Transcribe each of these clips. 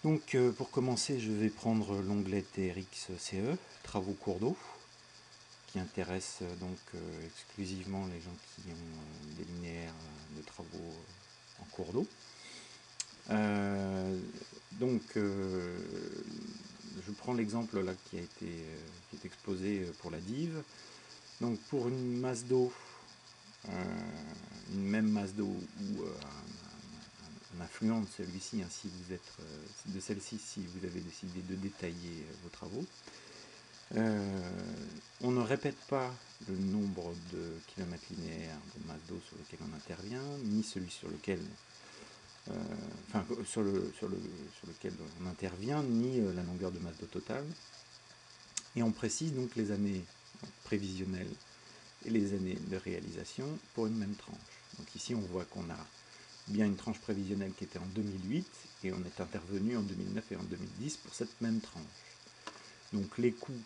Donc pour commencer, je vais prendre l'onglet TRX-CE, travaux cours d'eau, qui intéresse exclusivement les gens qui ont des linéaires de travaux en cours d'eau. Je prends l'exemple là qui est exposé pour la dive. Donc pour une masse d'eau, une même masse d'eau ou un affluent de celui-ci, hein, si vous êtes de celle-ci, si vous avez décidé de détailler vos travaux, on ne répète pas le nombre de kilomètres linéaires de masse d'eau sur lequel on intervient, ni celui sur lequel sur lequel on intervient, ni la longueur de masse d'eau totale. Et on précise donc les années prévisionnelles et les années de réalisation pour une même tranche. Donc ici on voit qu'on a bien une tranche prévisionnelle qui était en 2008 et on est intervenu en 2009 et en 2010 pour cette même tranche. Donc les coûts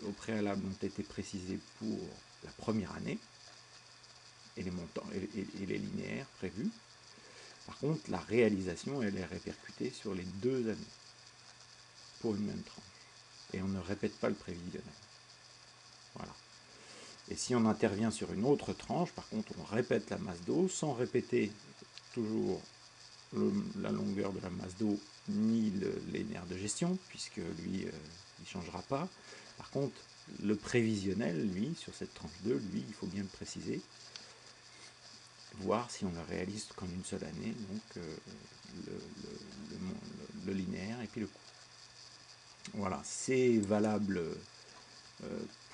au préalable ont été précisés pour la première année et les montants et les linéaires prévus. Par contre, la réalisation, elle est répercutée sur les 2 années pour une même tranche. Et on ne répète pas le prévisionnel. Voilà. Et si on intervient sur une autre tranche, par contre, on répète la masse d'eau sans répéter toujours la longueur de la masse d'eau ni les nerfs de gestion, puisque lui, il ne changera pas. Par contre, le prévisionnel, lui, sur cette tranche 2, lui, il faut bien le préciser, voir si on le réalise qu'en une seule année, donc le linéaire et puis le coût. Voilà, c'est valable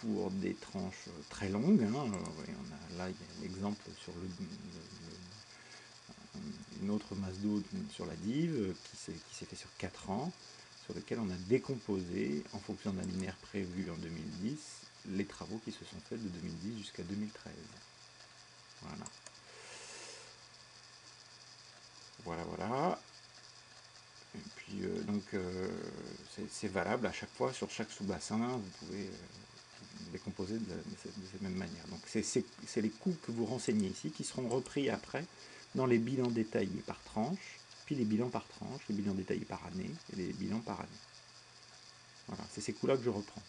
pour des tranches très longues. Hein. Là, il y a l'exemple sur une autre masse d'eau sur la dive qui s'est fait sur 4 ans, sur lequel on a décomposé, en fonction d'un linéaire prévu en 2010, les travaux qui se sont faits de 2010 jusqu'à 2013. Voilà. Voilà. Et puis c'est valable à chaque fois, sur chaque sous-bassin, vous pouvez décomposer de cette même manière. Donc c'est les coûts que vous renseignez ici qui seront repris après dans les bilans détaillés par tranche, puis les bilans par tranche, les bilans détaillés par année et les bilans par année. Voilà, c'est ces coûts-là que je reprends.